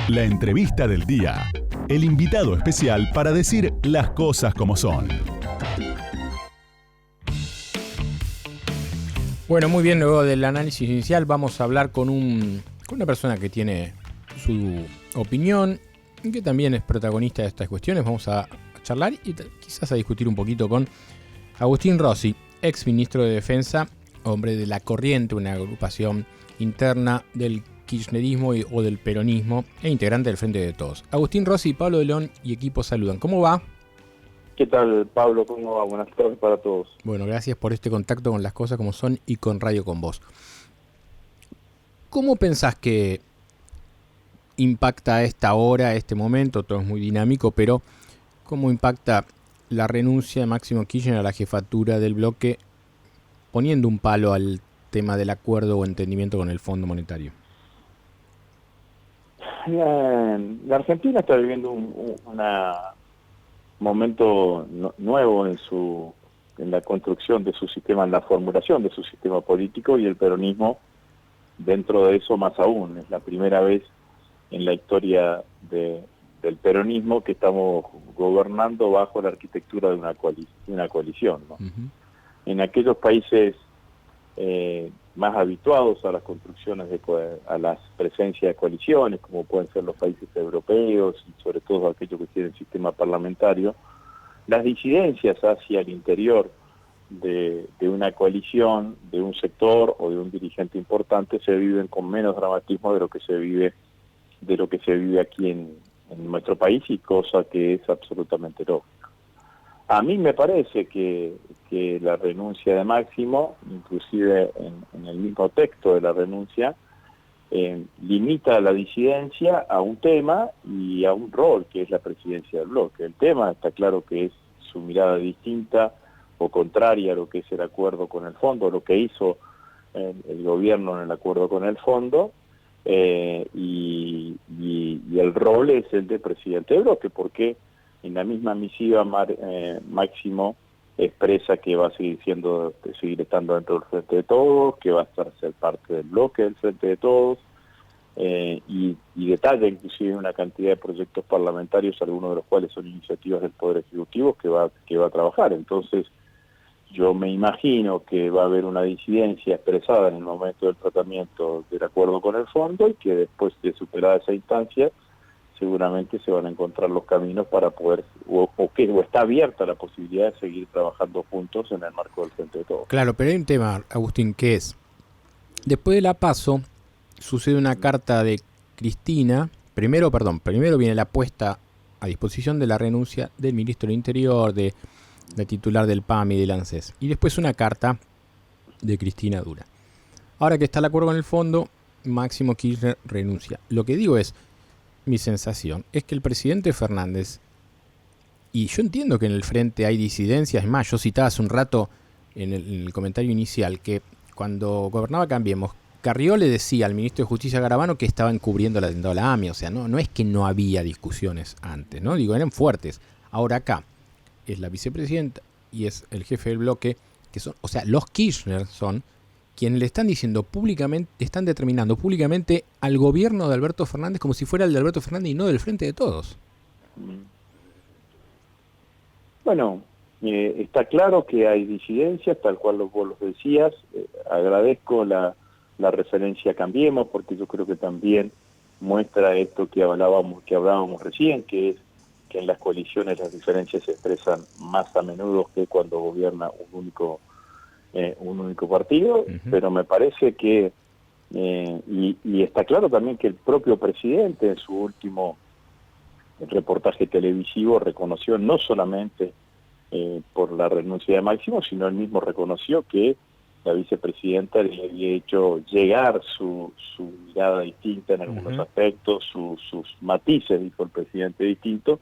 La entrevista del día. El invitado especial para decir las cosas como son. Bueno, muy bien, luego del análisis inicial vamos a hablar con una persona que tiene su opinión y que también es protagonista de estas cuestiones. Vamos a charlar y quizás a discutir un poquito con Agustín Rossi, ex ministro de Defensa, hombre de La Corriente, una agrupación interna del kirchnerismo o del peronismo e integrante del Frente de Todos. Agustín Rossi, Pablo de León y equipo saludan. ¿Cómo va? ¿Qué tal, Pablo? ¿Cómo va? Buenas tardes para todos. Bueno, gracias por este contacto con las cosas como son y con Radio con Vos. ¿Cómo pensás que impacta a esta hora, a este momento? Todo es muy dinámico, pero ¿cómo impacta la renuncia de Máximo Kirchner a la jefatura del bloque, poniendo un palo al tema del acuerdo o entendimiento con el Fondo Monetario? La Argentina está viviendo un momento nuevo en la construcción de su sistema, en la formulación de su sistema político, y el peronismo dentro de eso más aún. Es la primera vez en la historia del peronismo que estamos gobernando bajo la arquitectura de una coalición, ¿no? Uh-huh. En aquellos países más habituados a las construcciones, a las presencias de coaliciones, como pueden ser los países europeos y sobre todo aquellos que tienen sistema parlamentario, las disidencias hacia el interior de una coalición, de un sector o de un dirigente importante se viven con menos dramatismo de lo que se vive aquí en nuestro país, y cosa que es absolutamente lógica. A mí me parece que la renuncia de Máximo, inclusive en el mismo texto de la renuncia, limita la disidencia a un tema y a un rol, que es la presidencia del bloque. El tema está claro que es su mirada distinta o contraria a lo que es el acuerdo con el fondo, lo que hizo el gobierno en el acuerdo con el fondo, y el rol es el de presidente del bloque, porque en la misma misiva Máximo expresa que va a seguir estando dentro del Frente de Todos, que va a ser parte del bloque del Frente de Todos, y detalla inclusive una cantidad de proyectos parlamentarios, algunos de los cuales son iniciativas del Poder Ejecutivo que va a trabajar. Entonces, yo me imagino que va a haber una disidencia expresada en el momento del tratamiento del acuerdo con el fondo, y que después de superada esa instancia, seguramente se van a encontrar los caminos para poder, o está abierta la posibilidad de seguir trabajando juntos en el marco del Frente de Todos. Claro, pero hay un tema, Agustín, que es, después de la PASO, sucede una carta de Cristina. Primero viene la puesta a disposición de la renuncia del ministro del Interior, de titular del PAMI y del ANSES. Y después una carta de Cristina Dura. Ahora que está el acuerdo con el fondo, Máximo Kirchner renuncia. Lo que digo es, mi sensación es que el presidente Fernández, y yo entiendo que en el frente hay disidencias, es más, yo citaba hace un rato en el comentario inicial que cuando gobernaba Cambiemos, Carrió le decía al ministro de Justicia Garabano que estaba encubriendo el atentado a la AMIA. O sea, no es que no había discusiones antes, ¿no? Digo, eran fuertes. Ahora acá es la vicepresidenta y es el jefe del bloque, que son, o sea, los Kirchner son quienes le están diciendo públicamente, están determinando públicamente al gobierno de Alberto Fernández como si fuera el de Alberto Fernández y no del Frente de Todos. Bueno, está claro que hay disidencias, tal cual vos los decías. Agradezco la referencia a Cambiemos, porque yo creo que también muestra esto que hablábamos recién, que es que en las coaliciones las diferencias se expresan más a menudo que cuando gobierna un único partido. Uh-huh. Pero me parece que, y está claro también que el propio presidente en su último reportaje televisivo reconoció no solamente por la renuncia de Máximo, sino él mismo reconoció que la vicepresidenta le había hecho llegar su mirada distinta en algunos uh-huh. aspectos, sus matices, dijo el presidente, distintos,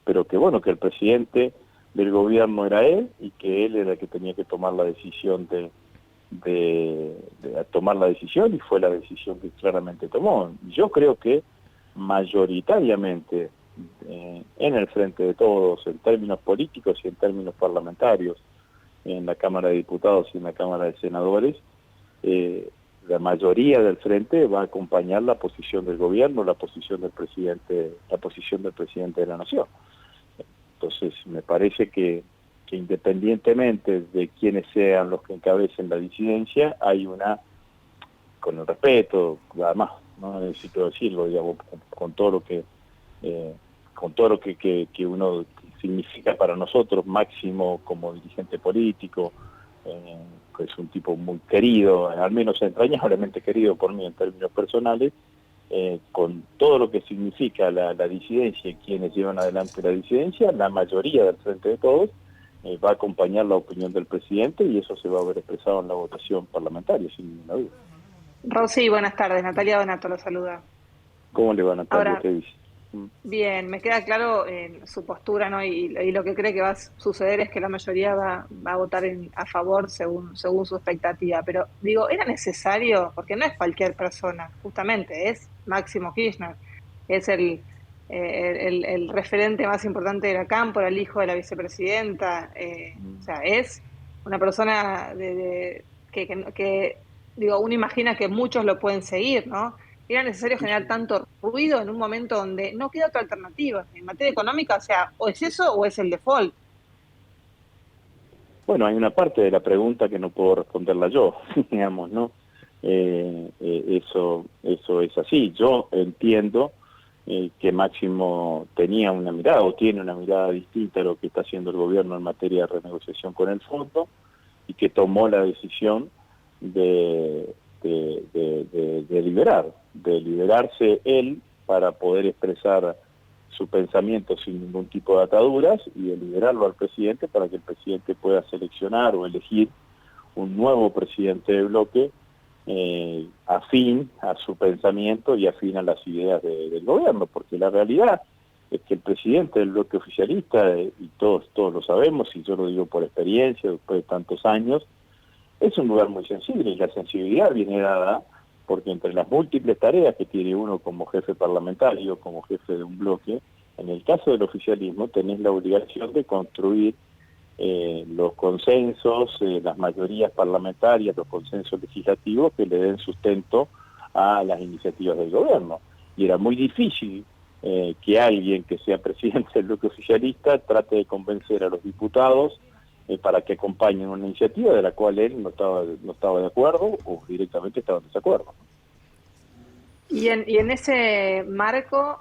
pero que bueno, que el presidente del gobierno era él, y que él era el que tenía que tomar la decisión de tomar la decisión, y fue la decisión que claramente tomó. Yo creo que mayoritariamente en el Frente de Todos, en términos políticos y en términos parlamentarios, en la Cámara de Diputados y en la Cámara de Senadores, la mayoría del frente va a acompañar la posición del gobierno, la posición del presidente de la nación. Entonces, me parece que independientemente de quiénes sean los que encabecen la disidencia, hay con el respeto, además, no necesito decirlo, digamos, con todo lo que que uno significa para nosotros, Máximo como dirigente político, que es un tipo muy querido, al menos entrañablemente querido por mí en términos personales, con todo lo que significa la disidencia y quienes llevan adelante la disidencia, la mayoría del Frente de Todos va a acompañar la opinión del presidente y eso se va a ver expresado en la votación parlamentaria, sin ninguna duda. Rosy, buenas tardes. Natalia Donato lo saluda. ¿Cómo le va, Natalia? Ahora, ¿Qué dice? bien, me queda claro su postura, ¿no? Y lo que cree que va a suceder es que la mayoría va a votar a favor según su expectativa. Pero digo, ¿era necesario? Porque no es cualquier persona, justamente, es Máximo Kirchner, es el referente más importante de la Cámpora, el hijo de la vicepresidenta. O sea, es una persona que, digo, uno imagina que muchos lo pueden seguir, ¿no? Era necesario generar tanto ruido en un momento donde no queda otra alternativa. En materia económica, o sea, o es eso o es el default. Bueno, hay una parte de la pregunta que no puedo responderla yo, digamos, ¿no? Eso es así. Yo entiendo que Máximo tenía una mirada o tiene una mirada distinta a lo que está haciendo el gobierno en materia de renegociación con el fondo y que tomó la decisión de liberarse él para poder expresar su pensamiento sin ningún tipo de ataduras y de liberarlo al presidente para que el presidente pueda seleccionar o elegir un nuevo presidente de bloque afín a su pensamiento y afín a las ideas del gobierno, porque la realidad es que el presidente del bloque oficialista, y todos lo sabemos, y yo lo digo por experiencia, después de tantos años, es un lugar muy sensible, y la sensibilidad viene dada porque entre las múltiples tareas que tiene uno como jefe parlamentario, como jefe de un bloque, en el caso del oficialismo tenés la obligación de construir los consensos, las mayorías parlamentarias, los consensos legislativos que le den sustento a las iniciativas del gobierno. Y era muy difícil que alguien que sea presidente del bloque oficialista trate de convencer a los diputados para que acompañen una iniciativa de la cual él no estaba de acuerdo o directamente estaba en desacuerdo. Y en ese marco,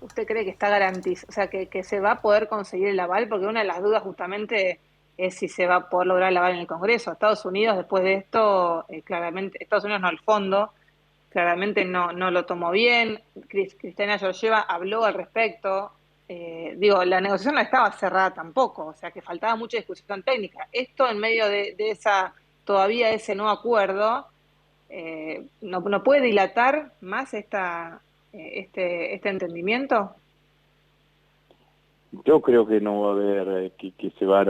¿usted cree que está garantizado, o sea, que se va a poder conseguir el aval? Porque una de las dudas justamente es si se va a poder lograr el aval en el Congreso. Estados Unidos, después de esto, claramente, Estados Unidos no, el fondo, claramente no lo tomó bien. Cristina Georgieva habló al respecto. Digo, la negociación no estaba cerrada tampoco, o sea que faltaba mucha discusión técnica. Esto en medio de todavía ese no acuerdo, no puede dilatar más este entendimiento. Yo creo que no va a haber, que se va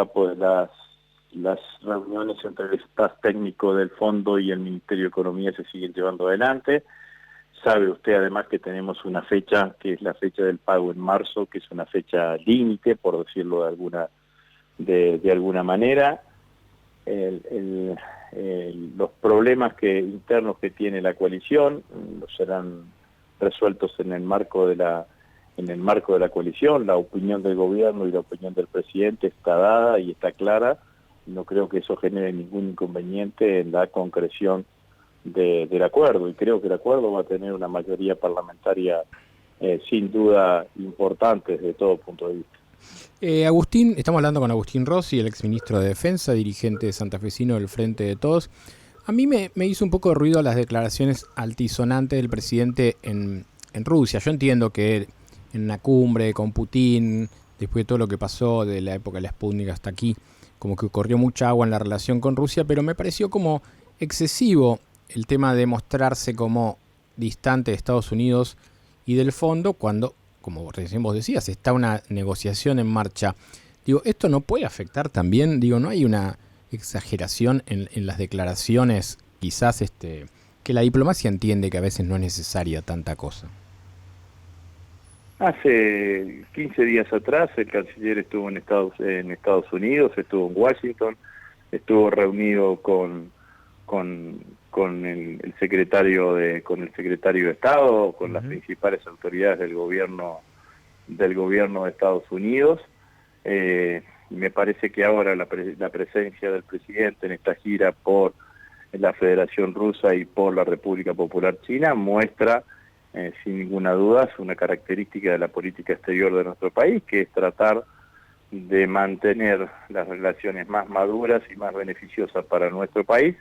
a poder, las reuniones entre el staff técnico del fondo y el Ministerio de Economía se siguen llevando adelante. Sabe usted además que tenemos una fecha, que es la fecha del pago en marzo, que es una fecha límite, por decirlo de alguna manera. Los problemas internos que tiene la coalición serán resueltos en el marco de la coalición. La opinión del gobierno y la opinión del presidente está dada y está clara. No creo que eso genere ningún inconveniente en la concreción del acuerdo, y creo que el acuerdo va a tener una mayoría parlamentaria sin duda importante desde todo punto de vista. Agustín, estamos hablando con Agustín Rossi, el exministro de Defensa, dirigente santafesino del Frente de Todos. A mí me hizo un poco de ruido las declaraciones altisonantes del presidente en Rusia. Yo entiendo que en una cumbre con Putin, después de todo lo que pasó de la época de la Sputnik hasta aquí, como que corrió mucha agua en la relación con Rusia, pero me pareció como excesivo el tema de mostrarse como distante de Estados Unidos y del fondo cuando, como recién vos decías, está una negociación en marcha. Digo, ¿esto no puede afectar también? Digo, ¿no hay una exageración en las declaraciones? Quizás que la diplomacia entiende que a veces no es necesaria tanta cosa. Hace 15 días atrás el canciller estuvo en Estados Unidos, estuvo en Washington, estuvo reunido con el secretario de Estado, con las principales autoridades del gobierno de Estados Unidos. Me parece que ahora la presencia del presidente en esta gira por la Federación Rusa y por la República Popular China muestra sin ninguna duda una característica de la política exterior de nuestro país, que es tratar de mantener las relaciones más maduras y más beneficiosas para nuestro país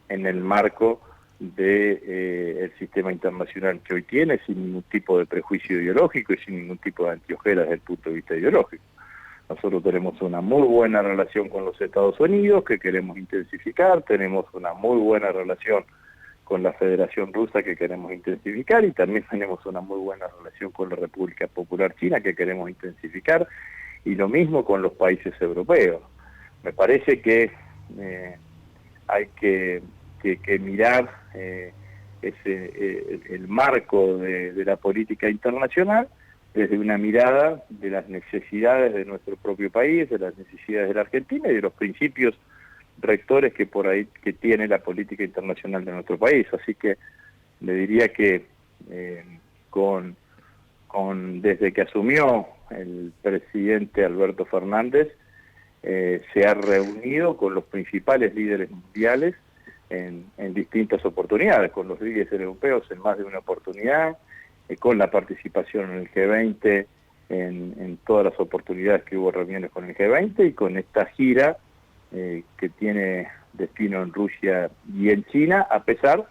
en el marco del sistema internacional que hoy tiene, sin ningún tipo de prejuicio ideológico y sin ningún tipo de anteojeras desde el punto de vista ideológico. Nosotros tenemos una muy buena relación con los Estados Unidos, que queremos intensificar, tenemos una muy buena relación con la Federación Rusa, que queremos intensificar, y también tenemos una muy buena relación con la República Popular China, que queremos intensificar, y lo mismo con los países europeos. Me parece que hay que mirar el marco de la política internacional desde una mirada de las necesidades de nuestro propio país, de las necesidades de la Argentina y de los principios rectores que por ahí que tiene la política internacional de nuestro país. Así que le diría que desde que asumió el presidente Alberto Fernández, se ha reunido con los principales líderes mundiales en distintas oportunidades, con los líderes europeos en más de una oportunidad, con la participación en el G20, en todas las oportunidades que hubo reuniones con el G20, y con esta gira que tiene destino en Rusia y en China, a pesar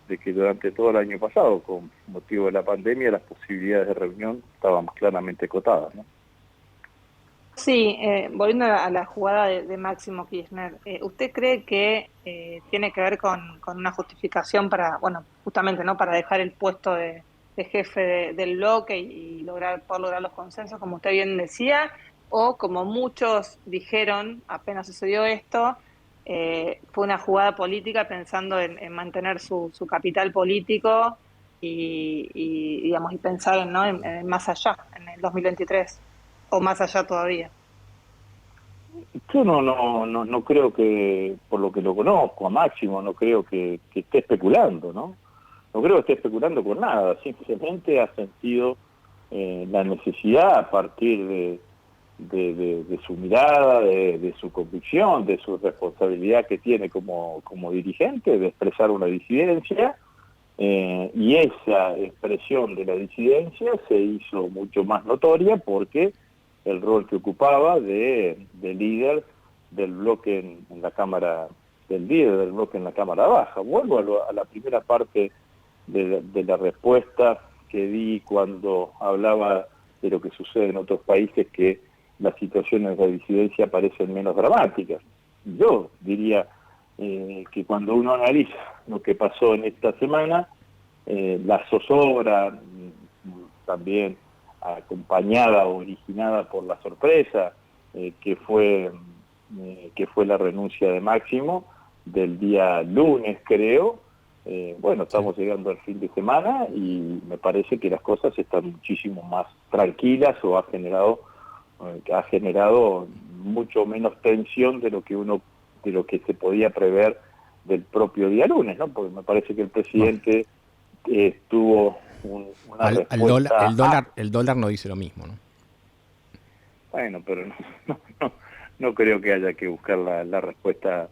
de que durante todo el año pasado, con motivo de la pandemia, las posibilidades de reunión estaban claramente acotadas, ¿no? Sí, volviendo a la jugada de Máximo Kirchner, ¿usted cree que tiene que ver con una justificación para, bueno, justamente, ¿no?, para dejar el puesto de jefe del bloque y poder lograr los consensos, como usted bien decía, o como muchos dijeron apenas sucedió esto, fue una jugada política pensando en mantener su capital político digamos, y pensar ¿no?, en más allá, en el 2023? O más allá todavía. Yo no creo que, por lo que lo conozco a Máximo, no creo que esté especulando, ¿no? No creo que esté especulando con nada, simplemente ha sentido la necesidad, a partir de su mirada, de su convicción, de su responsabilidad que tiene como dirigente, de expresar una disidencia, y esa expresión de la disidencia se hizo mucho más notoria porque el rol que ocupaba de líder del bloque en la Cámara, del líder del bloque en la Cámara Baja. Vuelvo a la primera parte de la respuesta que di cuando hablaba de lo que sucede en otros países, que las situaciones de disidencia parecen menos dramáticas. Yo diría que cuando uno analiza lo que pasó en esta semana, la zozobra, también acompañada o originada por la sorpresa que fue la renuncia de Máximo del día lunes, creo. Bueno, estamos llegando al fin de semana y me parece que las cosas están muchísimo más tranquilas, o ha generado mucho menos tensión de lo que se podía prever del propio día lunes, ¿no? Porque me parece que el presidente tuvo una respuesta. El dólar no dice lo mismo, ¿no? Bueno, pero no creo que haya que buscar la respuesta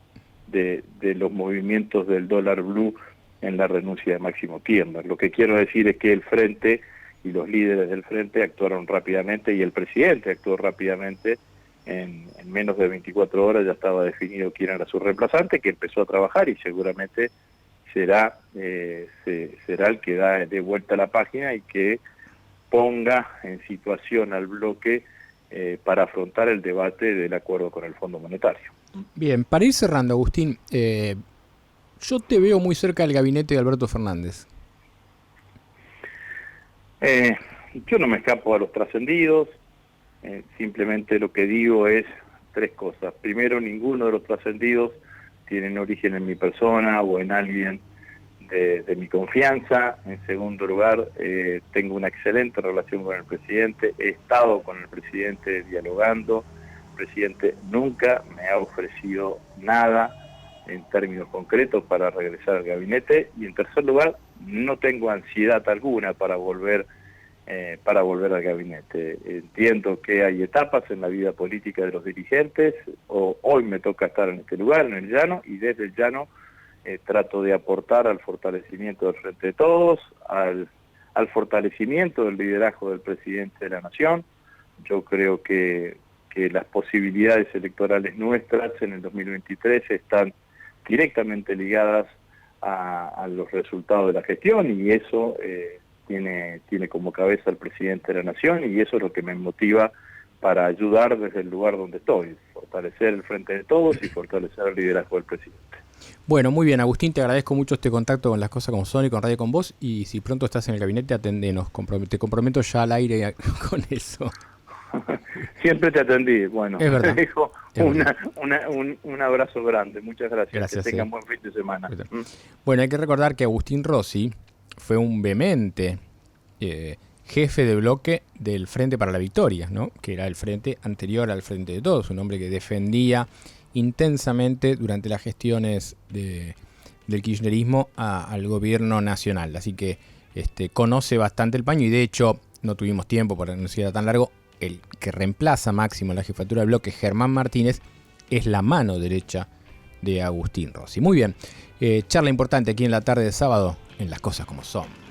de los movimientos del dólar blue en la renuncia de Máximo Kirchner. Lo que quiero decir es que el Frente y los líderes del Frente actuaron rápidamente, y el presidente actuó rápidamente. En menos de 24 horas ya estaba definido quién era su reemplazante, que empezó a trabajar y seguramente será el que da de vuelta la página y que ponga en situación al bloque para afrontar el debate del acuerdo con el Fondo Monetario. Bien, para ir cerrando, Agustín, yo te veo muy cerca del gabinete de Alberto Fernández. Yo no me escapo a los trascendidos, simplemente lo que digo es tres cosas. Primero, ninguno de los trascendidos tienen origen en mi persona o en alguien de mi confianza. En segundo lugar, tengo una excelente relación con el presidente, he estado con el presidente dialogando, el presidente nunca me ha ofrecido nada en términos concretos para regresar al gabinete, y en tercer lugar, no tengo ansiedad alguna para volver al gabinete. Entiendo que hay etapas en la vida política de los dirigentes. Hoy me toca estar en este lugar, en el llano, y desde el llano trato de aportar al fortalecimiento del Frente de Todos, al fortalecimiento del liderazgo del presidente de la Nación. Yo creo que las posibilidades electorales nuestras en el 2023 están directamente ligadas a los resultados de la gestión, y eso tiene como cabeza al presidente de la Nación, y eso es lo que me motiva para ayudar desde el lugar donde estoy, fortalecer el Frente de Todos y fortalecer el liderazgo del presidente. Bueno, muy bien, Agustín, te agradezco mucho este contacto con Las Cosas Como Son y con Radio Con Vos, y si pronto estás en el gabinete, atendenos, te comprometo ya al aire con eso. Siempre te atendí. Bueno, es verdad, te dejo un abrazo grande. Muchas gracias. Que tengan buen fin de semana. Bueno, hay que recordar que Agustín Rossi fue un vehemente jefe de bloque del Frente para la Victoria, ¿no? Que era el frente anterior al Frente de Todos, un hombre que defendía intensamente durante las gestiones del kirchnerismo al gobierno nacional. Así que conoce bastante el paño, y de hecho no tuvimos tiempo para no ser tan largo. El que reemplaza a Máximo en la jefatura del bloque, Germán Martínez, es la mano derecha de Agustín Rossi. Muy bien, charla importante aquí en la tarde de sábado en Las Cosas Como Son.